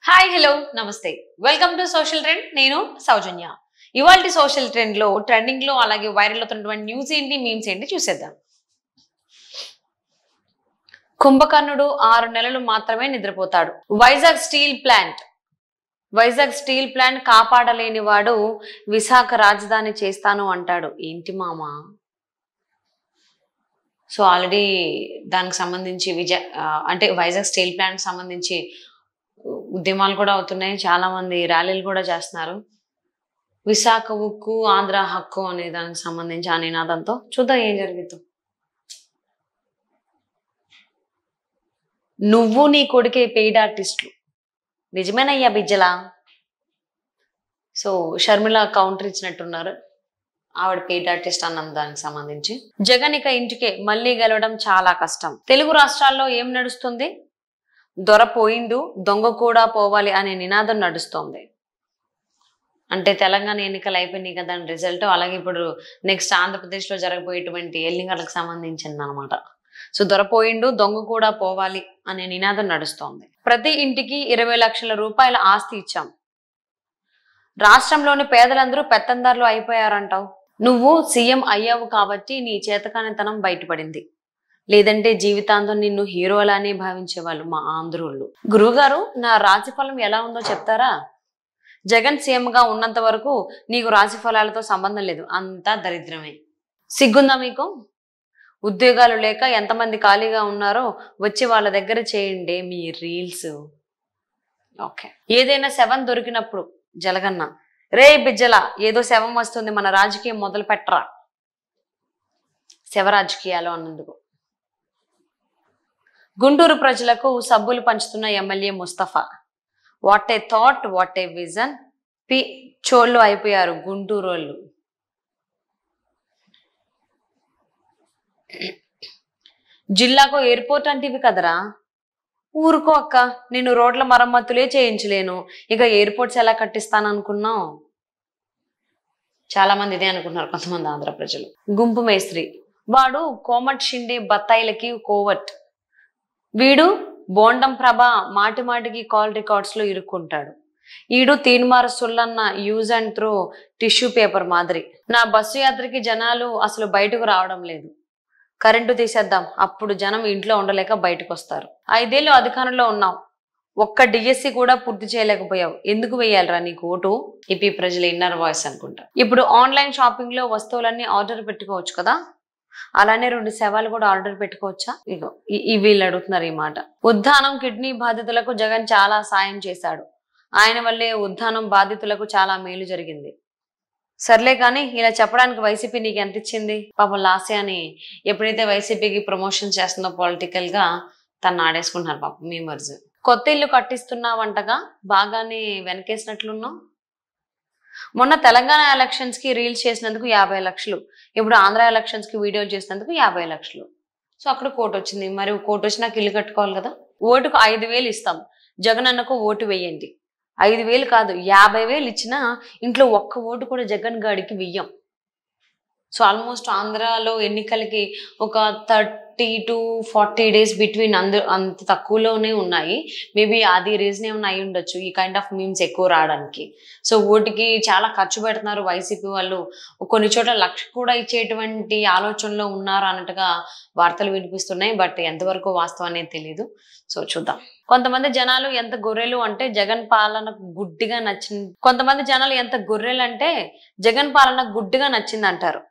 Hi hello నమస్తే welcome to social trend నేను సౌజన్య ఇవాల్టి సోషల్ ట్రెండ్ లో ట్రెండింగ్ లో అలాగే వైరల్ అవుతున్నటువంటి న్యూస్ ఏంటి మీమ్స్ ఏంటి చూసేద్దాం. కుంభకర్ణుడు 6 నెలలు మాత్రమే నిద్రపోతాడు. వైజాగ్ స్టీల్ ప్లాంట్ కాపాడలేని వాడు విశాఖ రాజధాని చేస్తాను అంటాడు. ఏంటి మామా? సో ఆల్రెడీ దానికి సంబంధించి అంటే వైజాగ్ స్టీల్ ప్లాంట్ సంబంధించి ఉద్యమాలు కూడా అవుతున్నాయి. చాలా మంది ర్యాలీలు కూడా చేస్తున్నారు. విశాఖ ఉక్కు ఆంధ్ర హక్కు అనే దానికి సంబంధించి ఆ నినాదంతో చూద్దాం ఏం జరుగుతుందో. నువ్వు నీ కొడుకే పెయిడ్ ఆర్టిస్టులు నిజమేనయ్యా బిజ్జలా. సో షర్మిల కౌంటర్ ఇచ్చినట్టున్నారు. ఆవిడ పెయిడ్ ఆర్టిస్ట్ అన్న దానికి సంబంధించి. జగన్ ఇక ఇంటికే మళ్ళీ గెలవడం చాలా కష్టం. తెలుగు రాష్ట్రాల్లో ఏం నడుస్తుంది? దొర పోయిండు దొంగ కూడా పోవాలి అనే నినాదం నడుస్తోంది. అంటే తెలంగాణ ఎన్నికలు అయిపోయినాయి కదా దాని రిజల్ట్. అలాగే ఇప్పుడు నెక్స్ట్ ఆంధ్రప్రదేశ్లో జరగబోయేటువంటి ఎన్నికలకు సంబంధించింది అనమాట. సో దొర పోయిండు దొంగ కూడా పోవాలి అనే నినాదం నడుస్తోంది. ప్రతి ఇంటికి 20 లక్షల రూపాయల ఆస్తి ఇచ్చాం. రాష్ట్రంలోని పేదలందరూ పెత్తందారులు అయిపోయారంటావు. నువ్వు సీఎం అయ్యావు కాబట్టి నీ చేతకానితనం బయటపడింది. లేదంటే జీవితాంతం నిన్ను హీరోలానే భావించేవాళ్ళు మా ఆంధ్రులు. గురువుగారు నా రాశిఫలం ఎలా ఉందో చెప్తారా? జగన్ సీఎంగా ఉన్నంత వరకు నీకు రాశిఫలాలతో సంబంధం లేదు, అంతా దరిద్రమే. సిగ్గుందా మీకు? ఉద్యోగాలు లేక ఎంతమంది ఖాళీగా ఉన్నారో వచ్చి వాళ్ళ దగ్గర చేయండి మీ రీల్స్. ఓకే, ఏదైనా శవం దొరికినప్పుడు జలగన్న రే బిజ్జల ఏదో శవం వస్తుంది మన రాజకీయం మొదలు పెట్టరా. శవ రాజకీయాలు అన్నందుకు. గుంటూరు ప్రజలకు సబ్బులు పంచుతున్న MLA Mustafa. What a thought, what a vision. చోళ్ళు అయిపోయారు గుంటూరు వాళ్ళు. జిల్లాకు ఎయిర్పోర్ట్ అంటివి కదరా. ఊరుకో అక్క, నేను రోడ్ల మరమ్మతులే చేయించలేను, ఇక ఎయిర్పోర్ట్స్ ఎలా కట్టిస్తాననుకున్నావు? చాలా మంది ఇదే అనుకుంటున్నారు కొంతమంది ఆంధ్ర ప్రజలు. గుంపు మేస్త్రి వాడు కోమట్ షిండే బత్తాయిలకి కోవట్. వీడు బోండం ప్రభ మాటి మాటికి కాల్ రికార్డ్స్ లో ఇరుక్కుంటాడు. ఈడు తీన్మార సుల్లన్న use and throw tissue paper మాదిరి. నా బస్సు యాత్రకి జనాలు అసలు బయటకు రావడం లేదు. కరెంటు తీసేద్దాం, అప్పుడు జనం ఇంట్లో ఉండలేక బయటకు వస్తారు. 5 ఏళ్ళు అధికారంలో ఉన్నావు, ఒక్క డిఎస్సి కూడా పూర్తి చేయలేకపోయావు. ఎందుకు వేయాలరా నీకు ఓటు? ఏపీ ప్రజల ఇన్నర్ వాయిస్ అనుకుంటా. ఇప్పుడు ఆన్లైన్ షాపింగ్ లో వస్తువులన్నీ ఆర్డర్ పెట్టుకోవచ్చు కదా, అలానే 2 శవాలు కూడా ఆర్డర్ పెట్టుకోవచ్చా? ఇగో వీళ్ళు అడుగుతున్నారు ఈ మాట. ఉద్దానం కిడ్నీ బాధితులకు జగన్ చాలా సాయం చేశాడు. ఆయన వల్లే ఉద్దానం బాధితులకు చాలా మేలు జరిగింది. సర్లే కానీ ఇలా చెప్పడానికి వైసీపీ నీకు ఎంత ఇచ్చింది? పాపం లాస్యాని ఎప్పుడైతే వైసీపీకి ప్రమోషన్ చేస్తుందో పొలిటికల్ గా తను ఆడేసుకుంటున్నారు పాపం మీమర్స్. కొత్త ఇల్లు కట్టిస్తున్నావంటగా, బాగానే వెనకేసినట్లున్నావు. మొన్న తెలంగాణ ఎలక్షన్స్ కి రీల్స్ చేసినందుకు 50 లక్షలు, ఇప్పుడు ఆంధ్ర ఎలక్షన్స్ కి వీడియోలు చేసినందుకు 50 లక్షలు. సో అక్కడ కోర్టు వచ్చింది. మరి కోర్టు వచ్చి నాకు ఇల్లు కట్టుకోవాలి కదా. ఓటుకు 5,000 ఇస్తాం, జగన్ అన్నకు ఓటు వేయండి. 5,000 కాదు 50,000 ఇచ్చినా ఇంట్లో ఒక్క ఓటు కూడా జగన్ గాడికి వెయ్యం. సో ఆల్మోస్ట్ ఆంధ్రాలో ఎన్నికలకి ఒక 30 to 40 days బిట్వీన్ అంత తక్కువలోనే ఉన్నాయి. మేబీ అది రీజన్ ఏమైనా అయి ఉండొచ్చు ఈ కైండ్ ఆఫ్ మీమ్స్ ఎక్కువ రావడానికి. సో ఓటుకి చాలా ఖర్చు పెడుతున్నారు వైసీపీ వాళ్ళు. కొన్ని చోట్ల 1,00,000 కూడా ఇచ్చేటువంటి ఆలోచనలో ఉన్నారు అన్నట్టుగా వార్తలు వినిపిస్తున్నాయి. బట్ ఎంతవరకు వాస్తవం అనేది తెలియదు. సో చూద్దాం. కొంతమంది జనాలు ఎంత గొర్రెలు అంటే జగన్ పాలన గుడ్డిగా నచ్చింది. కొంతమంది జనాలు ఎంత గొర్రెలు అంటే జగన్ పాలన గుడ్డిగా నచ్చింది అంటారు.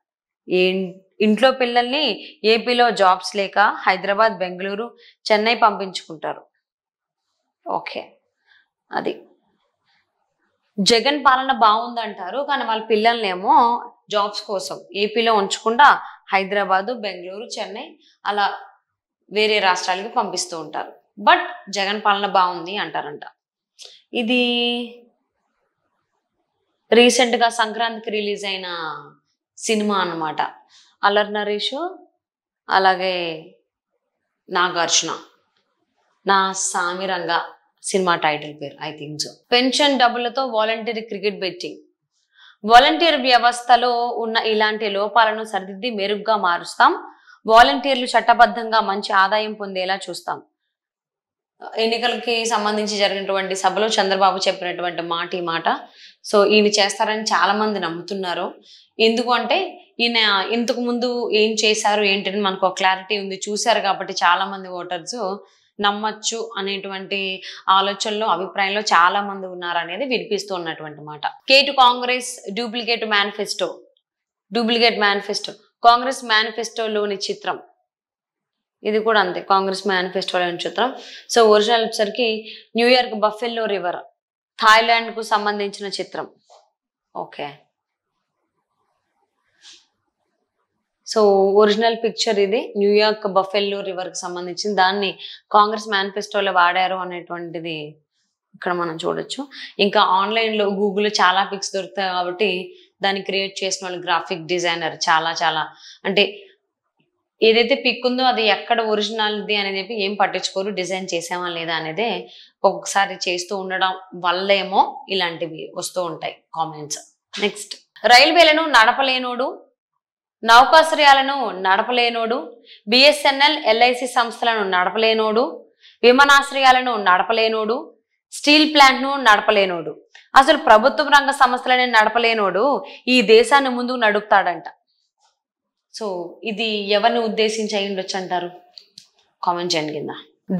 ఇంట్లో పిల్లల్ని ఏపీలో జాబ్స్ లేక హైదరాబాద్, బెంగళూరు, చెన్నై పంపించుకుంటారు. ఓకే, అది జగన్ పాలన బాగుందంటారు. కానీ వాళ్ళ పిల్లల్నేమో జాబ్స్ కోసం ఏపీలో ఉంచకుండా హైదరాబాదు, బెంగళూరు, చెన్నై అలా వేరే రాష్ట్రాలకి పంపిస్తూ ఉంటారు. బట్ జగన్ పాలన బాగుంది అంటారంట. ఇది రీసెంట్గా సంక్రాంతికి రిలీజ్ అయిన సినిమా అన్నమాట. అల్లరి నరేష్ అలాగే నాగార్జున, నా సామిరంగా సినిమా టైటిల్ పేరు ఐ థింక్ సో. పెన్షన్ డబ్బులతో వాలంటీర్ క్రికెట్ బెట్టింగ్. వాలంటీర్ వ్యవస్థలో ఉన్న ఇలాంటి లోపాలను సరిదిద్ది మెరుగ్గా మారుస్తాం. వాలంటీర్లు చట్టబద్ధంగా మంచి ఆదాయం పొందేలా చూస్తాం. ఎన్నికలకి సంబంధించి జరిగినటువంటి సభలో చంద్రబాబు చెప్పినటువంటి మాట ఈ మాట. సో ఈయన చేస్తారని చాలా మంది నమ్ముతున్నారు. ఎందుకు అంటే ఈయన ఇంతకు ముందు ఏం చేశారు ఏంటని మనకు ఒక క్లారిటీ ఉంది, చూశారు కాబట్టి చాలా మంది ఓటర్స్ నమ్మచ్చు అనేటువంటి ఆలోచనలో అభిప్రాయంలో చాలా మంది ఉన్నారు అనేది వినిపిస్తూ ఉన్నటువంటి మాట. కేటు కాంగ్రెస్ డూప్లికేట్ మేనిఫెస్టో కాంగ్రెస్ మేనిఫెస్టోలోని చిత్రం. ఇది కూడా అంతే, కాంగ్రెస్ మేనిఫెస్టోలోని చిత్రం. సో ఒరిజినల్ వచ్చేసరికి న్యూయార్క్ బఫెల్లో రివర్, థాయిలాండ్ కు సంబంధించిన చిత్రం. ఓకే, సో ఒరిజినల్ పిక్చర్ ఇది న్యూయార్క్ బఫెల్లో రివర్ కి సంబంధించింది. దాన్ని కాంగ్రెస్ మేనిఫెస్టోలో వాడారు అనేటువంటిది ఇక్కడ మనం చూడొచ్చు. ఇంకా ఆన్లైన్ లో గూగుల్లో చాలా పిక్స్ దొరుకుతాయి కాబట్టి దాన్ని క్రియేట్ చేసిన వాళ్ళు గ్రాఫిక్ డిజైనర్ చాలా అంటే ఏదైతే పిక్ ఉందో అది ఎక్కడ ఒరిజినల్ది అనేది ఏం పట్టించుకోరు, డిజైన్ చేసామా లేదా అనేదే ఒక్కొక్కసారి చేస్తూ ఉండడం వల్లేమో ఇలాంటివి వస్తూ ఉంటాయి కామెంట్స్. నెక్స్ట్, రైల్వేలను నడపలేనోడు, నౌకాశ్రయాలను నడపలేనోడు, బిఎస్ఎన్ఎల్ ఎల్ఐసి సంస్థలను నడపలేనోడు, విమానాశ్రయాలను నడపలేనోడు, స్టీల్ ప్లాంట్ ను నడపలేనోడు, అసలు ప్రభుత్వ రంగ సంస్థలని నడపలేనోడు ఈ దేశాన్ని ముందుకు నడుపుతాడంట. సో ఇది ఎవరిని ఉద్దేశించి అయి ఉండొచ్చు అంటారు? కామెంట్ చేయండి కింద.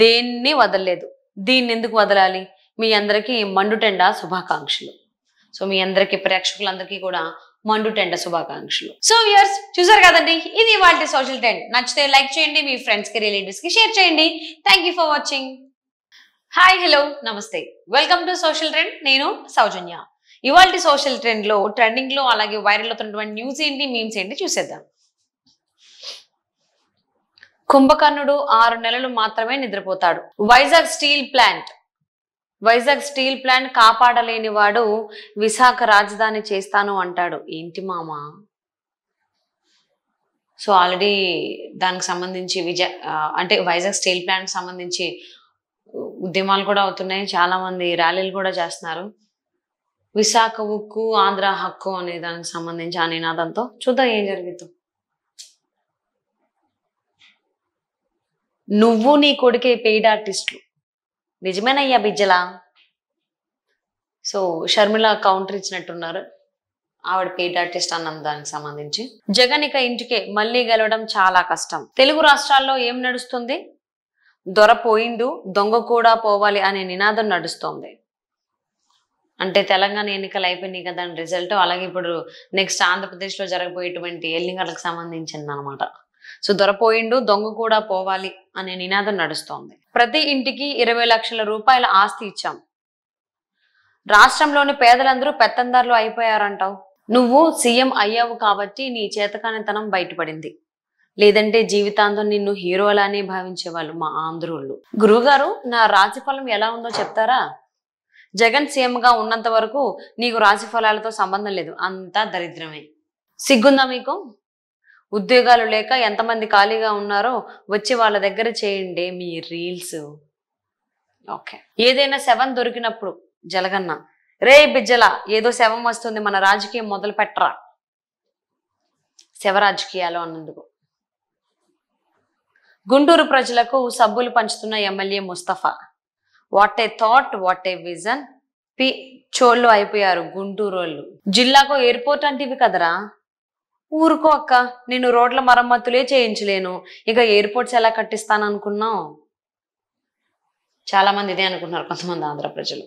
దేన్ని వదలలేదు, దీన్ని ఎందుకు వదలాలి? మీ అందరికీ మండుటెండ శుభాకాంక్షలు. సో మీ అందరికీ ప్రేక్షకులందరికీ కూడా మండుటెండ శుభాకాంక్షలు. సో వ్యూయర్స్ చూసారు కదండి, ఇది వాళ్ళ సోషల్ ట్రెండ్. నచ్చితే లైక్ చేయండి, మీ ఫ్రెండ్స్ కి రిలేటివ్స్ కి షేర్ చేయండి. Thank you for watching. Hi, hello, నమస్తే, వెల్కమ్ టు సోషల్ ట్రెండ్. నేను సౌజన్య. ఇవాళ సోషల్ ట్రెండ్ లో ట్రెండింగ్ లో అలాగే వైరల్ అవుతున్నటువంటి న్యూస్ ఏంటి, మీమ్స్ ఏంటి చూసేద్దాం. కుంభకర్ణుడు 6 నెలలు మాత్రమే నిద్రపోతాడు. వైజాగ్ స్టీల్ ప్లాంట్ కాపాడలేని వాడు విశాఖ రాజధాని చేస్తాను అంటాడు. ఏంటి మామా? సో ఆల్రెడీ దానికి సంబంధించి అంటే వైజాగ్ స్టీల్ ప్లాంట్ సంబంధించి ఉద్యమాలు కూడా అవుతున్నాయి, చాలా మంది ర్యాలీలు కూడా చేస్తున్నారు. విశాఖ ఉక్కు ఆంధ్ర హక్కు అనే దానికి సంబంధించి ఆ నినాదంతో చూద్దాం ఏం జరుగుతుందో. నువ్వు నీ కొడుకే పెయిడ్ ఆర్టిస్టులు, నిజమేనయ్యా బిజ్జలా? సో షర్మిల కౌంటర్ ఇచ్చినట్టున్నారు, ఆవిడ పెయిడ్ ఆర్టిస్ట్ అన్న దానికి సంబంధించి. జగన్ ఇక ఇంటికే, మళ్ళీ గెలవడం చాలా కష్టం. తెలుగు రాష్ట్రాల్లో ఏం నడుస్తుంది? దొర పోయిండు, దొంగ కూడా పోవాలి అనే నినాదం నడుస్తోంది. అంటే తెలంగాణ ఎన్నికలు అయిపోయినాయి కదా దాని రిజల్ట్, అలాగే ఇప్పుడు నెక్స్ట్ ఆంధ్రప్రదేశ్ లో జరగబోయేటువంటి ఎన్నికలకు సంబంధించింది అనమాట. సో దొరపోయిండు, దొంగ కూడా పోవాలి అనే నినాదం నడుస్తోంది. ప్రతి ఇంటికి 20 లక్షల రూపాయల ఆస్తి ఇచ్చాం. రాష్ట్రంలోని పేదలందరూ పెత్తందారులు అయిపోయారంటావు. నువ్వు సీఎం అయ్యావు కాబట్టి నీ చేతకానితనం బయటపడింది, లేదంటే జీవితాంతం నిన్ను హీరోలానే భావించేవాళ్ళు మా ఆంధ్రులు. గురువుగారు, నా రాశిఫలం ఎలా ఉందో చెప్తారా? జగన్ సీఎంగా ఉన్నంత వరకు నీకు రాశిఫలాలతో సంబంధం లేదు, అంతా దరిద్రమే. సిగ్గుందా మీకు? ఉద్యోగాలు లేక ఎంతమంది ఖాళీగా ఉన్నారో వచ్చి వాళ్ళ దగ్గర చేయండి మీ రీల్స్. ఓకే, ఏదైనా శవం దొరికినప్పుడు జలగన్న, రే బిజ్జల ఏదో శవం వస్తుంది, మన రాజకీయం మొదలు పెట్టరా, శవ రాజకీయాలు అన్నందుకు. గుంటూరు ప్రజలకు సబ్బులు పంచుతున్న MLA Mustafa. What a thought, what a vision. చోళ్ళు అయిపోయారు గుంటూరు వాళ్ళు. జిల్లాకు ఎయిర్పోర్ట్ అంటివి కదరా. ఊరుకో అక్క, నేను రోడ్ల మరమ్మతులే చేయించలేను, ఇక ఎయిర్పోర్ట్స్ ఎలా కట్టిస్తాను అనుకున్నావు? చాలా మంది ఇదే అనుకుంటున్నారు కొంతమంది ఆంధ్ర ప్రజలు.